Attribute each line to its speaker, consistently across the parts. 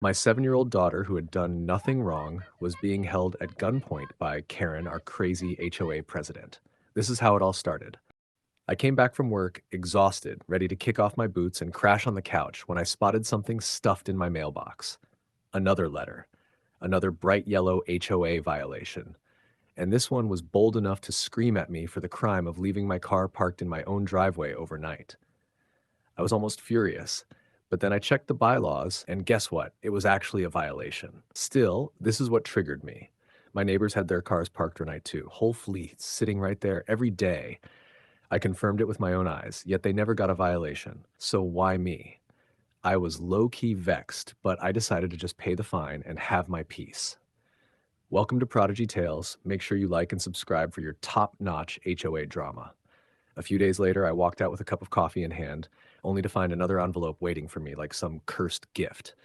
Speaker 1: My 7-year-old daughter, who had done nothing wrong, was being held at gunpoint by Karen, our crazy HOA president. This is how it all started. I came back from work, exhausted, ready to kick off my boots and crash on the couch when I spotted something stuffed in my mailbox. Another letter. Another bright yellow HOA violation. And this one was bold enough to scream at me for the crime of leaving my car parked in my own driveway overnight. I was almost furious. But then I checked the bylaws, and guess what? It was actually a violation. Still, this is what triggered me. My neighbors had their cars parked overnight too, whole fleets sitting right there every day. I confirmed it with my own eyes, yet they never got a violation. So why me? I was low-key vexed, but I decided to just pay the fine and have my peace. Welcome to Prodigy Tales. Make sure you like and subscribe for your top-notch HOA drama. A few days later, I walked out with a cup of coffee in hand, only to find another envelope waiting for me like some cursed gift.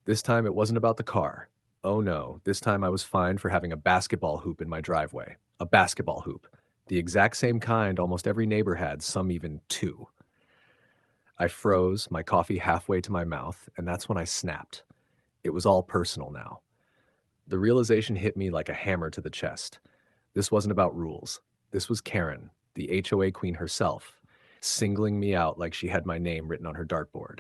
Speaker 1: This time, it wasn't about the car. Oh no, this time I was fined for having a basketball hoop in my driveway. A basketball hoop. The exact same kind almost every neighbor had, some even two. I froze, my coffee halfway to my mouth, and that's when I snapped. It was all personal now. The realization hit me like a hammer to the chest. This wasn't about rules. This was Karen, the HOA queen herself, singling me out like she had my name written on her dartboard.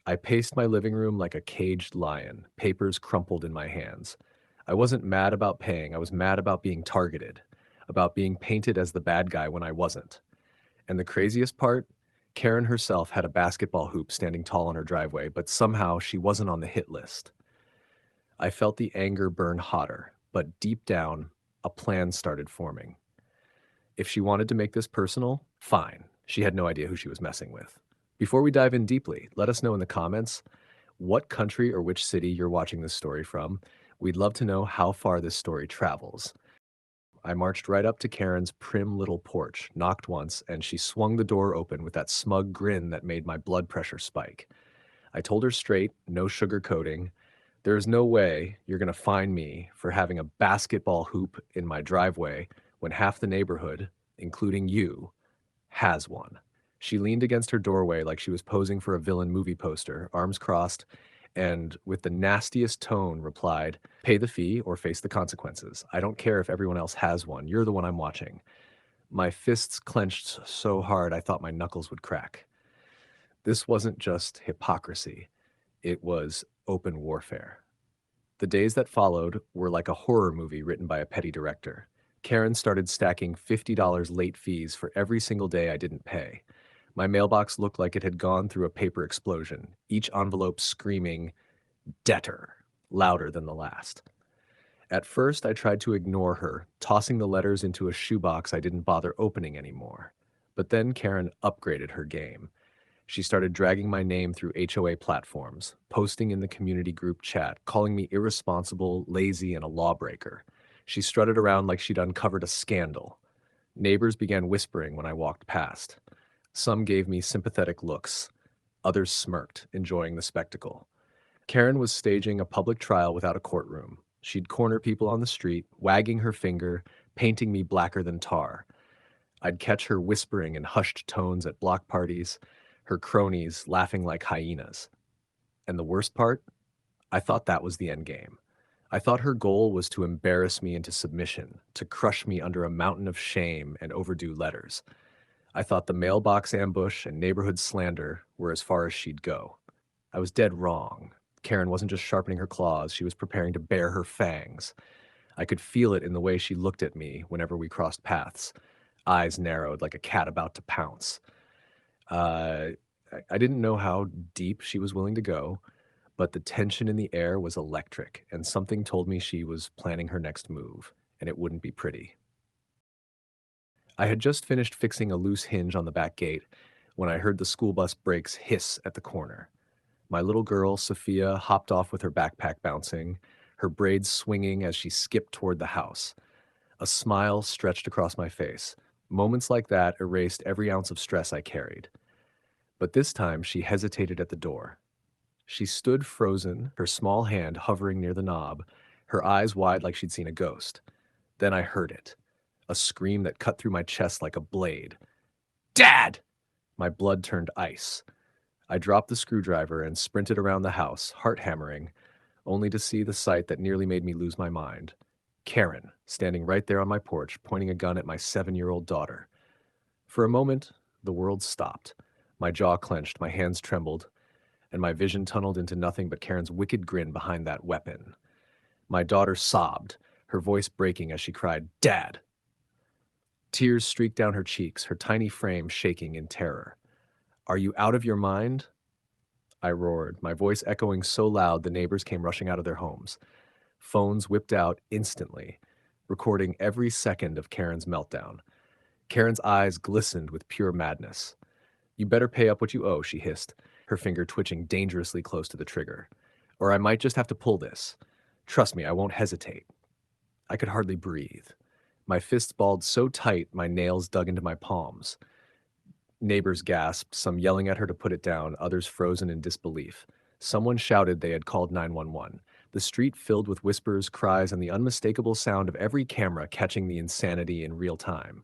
Speaker 1: I paced my living room like a caged lion, papers crumpled in my hands. I wasn't mad about paying, I was mad about being targeted, about being painted as the bad guy when I wasn't. And the craziest part? Karen herself had a basketball hoop standing tall on her driveway, but somehow she wasn't on the hit list. I felt the anger burn hotter, but deep down, a plan started forming. If she wanted to make this personal, fine. She had no idea who she was messing with. Before we dive in deeply, let us know in the comments what country or which city you're watching this story from. We'd love to know how far this story travels. I marched right up to Karen's prim little porch, knocked once, and she swung the door open with that smug grin that made my blood pressure spike. I told her straight, no sugarcoating. There is no way you're going to find me for having a basketball hoop in my driveway when half the neighborhood, including you, has one. She leaned against her doorway like she was posing for a villain movie poster, arms crossed, and with the nastiest tone replied, "Pay the fee or face the consequences. I don't care if everyone else has one. You're the one I'm watching." My fists clenched so hard I thought my knuckles would crack. This wasn't just hypocrisy. It was open warfare. The days that followed were like a horror movie written by a petty director. Karen started stacking $50 late fees for every single day I didn't pay. My mailbox looked like it had gone through a paper explosion, each envelope screaming, "Debtor," louder than the last. At first, I tried to ignore her, tossing the letters into a shoebox I didn't bother opening anymore. But then Karen upgraded her game. She started dragging my name through HOA platforms, posting in the community group chat, calling me irresponsible, lazy, and a lawbreaker. She strutted around like she'd uncovered a scandal. Neighbors began whispering when I walked past. Some gave me sympathetic looks. Others smirked, enjoying the spectacle. Karen was staging a public trial without a courtroom. She'd corner people on the street, wagging her finger, painting me blacker than tar. I'd catch her whispering in hushed tones at block parties, her cronies laughing like hyenas. And the worst part? I thought that was the end game. I thought her goal was to embarrass me into submission, to crush me under a mountain of shame and overdue letters. I thought the mailbox ambush and neighborhood slander were as far as she'd go. I was dead wrong. Karen wasn't just sharpening her claws, she was preparing to bare her fangs. I could feel it in the way she looked at me whenever we crossed paths, eyes narrowed like a cat about to pounce. Uh, I didn't know how deep she was willing to go, but the tension in the air was electric, and something told me she was planning her next move, and it wouldn't be pretty. I had just finished fixing a loose hinge on the back gate when I heard the school bus brakes hiss at the corner. My little girl, Sophia, hopped off with her backpack bouncing, her braids swinging as she skipped toward the house. A smile stretched across my face. Moments like that erased every ounce of stress I carried. But this time she hesitated at the door. She stood frozen, her small hand hovering near the knob, her eyes wide like she'd seen a ghost. Then I heard it, a scream that cut through my chest like a blade. "Dad!" My blood turned ice. I dropped the screwdriver and sprinted around the house, heart hammering, only to see the sight that nearly made me lose my mind. Karen, standing right there on my porch, pointing a gun at my 7-year-old daughter. For a moment, the world stopped. My jaw clenched, my hands trembled, and my vision tunneled into nothing but Karen's wicked grin behind that weapon. My daughter sobbed, her voice breaking as she cried, "Dad!" Tears streaked down her cheeks, her tiny frame shaking in terror. "Are you out of your mind?" I roared, my voice echoing so loud the neighbors came rushing out of their homes. Phones whipped out instantly, recording every second of Karen's meltdown. Karen's eyes glistened with pure madness. "You better pay up what you owe," she hissed, her finger twitching dangerously close to the trigger. "Or I might just have to pull this. Trust me, I won't hesitate." I could hardly breathe. My fists balled so tight my nails dug into my palms. Neighbors gasped, some yelling at her to put it down, others frozen in disbelief. Someone shouted they had called 911. The street filled with whispers, cries, and the unmistakable sound of every camera catching the insanity in real time.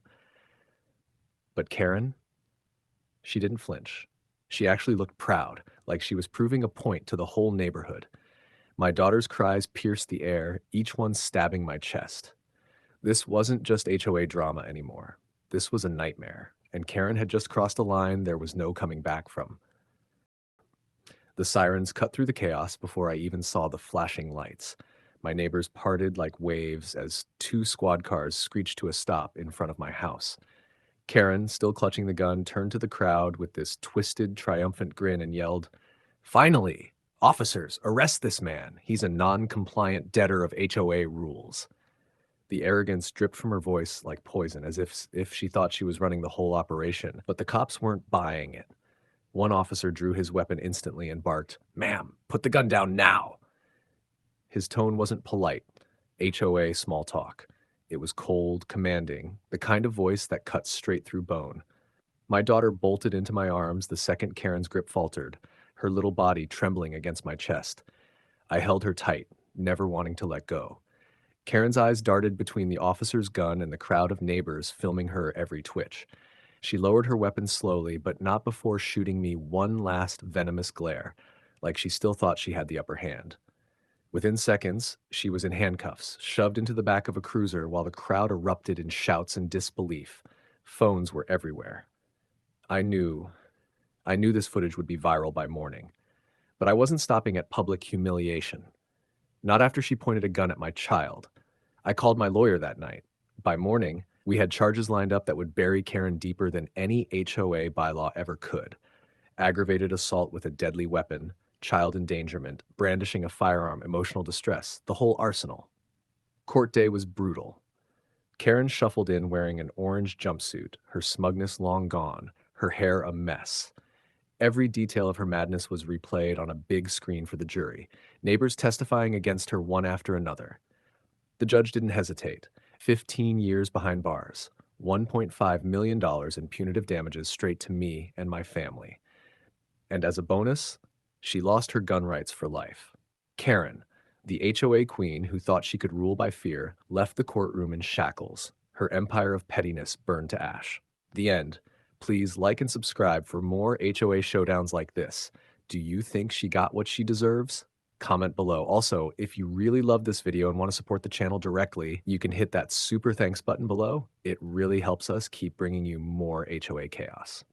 Speaker 1: But Karen, she didn't flinch. She actually looked proud, like she was proving a point to the whole neighborhood. My daughter's cries pierced the air, each one stabbing my chest. This wasn't just HOA drama anymore. This was a nightmare, and Karen had just crossed a line there was no coming back from. The sirens cut through the chaos before I even saw the flashing lights. My neighbors parted like waves as 2 squad cars screeched to a stop in front of my house. Karen, still clutching the gun, turned to the crowd with this twisted, triumphant grin and yelled, "Finally! Officers, arrest this man. He's a non-compliant debtor of HOA rules." The arrogance dripped from her voice like poison, as if she thought she was running the whole operation. But the cops weren't buying it. One officer drew his weapon instantly and barked, "Ma'am, put the gun down now." His tone wasn't polite, HOA small talk. It was cold, commanding, the kind of voice that cuts straight through bone. My daughter bolted into my arms the second Karen's grip faltered, her little body trembling against my chest. I held her tight, never wanting to let go. Karen's eyes darted between the officer's gun and the crowd of neighbors filming her every twitch. She lowered her weapon slowly, but not before shooting me one last venomous glare, like she still thought she had the upper hand. Within seconds, she was in handcuffs, shoved into the back of a cruiser while the crowd erupted in shouts and disbelief. Phones were everywhere. I knew this footage would be viral by morning, but I wasn't stopping at public humiliation. Not after she pointed a gun at my child. I called my lawyer that night. By morning, we had charges lined up that would bury Karen deeper than any HOA bylaw ever could. Aggravated assault with a deadly weapon, child endangerment, brandishing a firearm, emotional distress, the whole arsenal. Court day was brutal. Karen shuffled in wearing an orange jumpsuit, her smugness long gone, her hair a mess. Every detail of her madness was replayed on a big screen for the jury, neighbors testifying against her one after another. The judge didn't hesitate. 15 years behind bars, $1.5 million in punitive damages straight to me and my family. And as a bonus, she lost her gun rights for life. Karen, the HOA queen who thought she could rule by fear, left the courtroom in shackles. Her empire of pettiness burned to ash. The end. Please like and subscribe for more HOA showdowns like this. Do you think she got what she deserves? Comment below. Also, if you really love this video and want to support the channel directly, you can hit that super thanks button below. It really helps us keep bringing you more HOA chaos.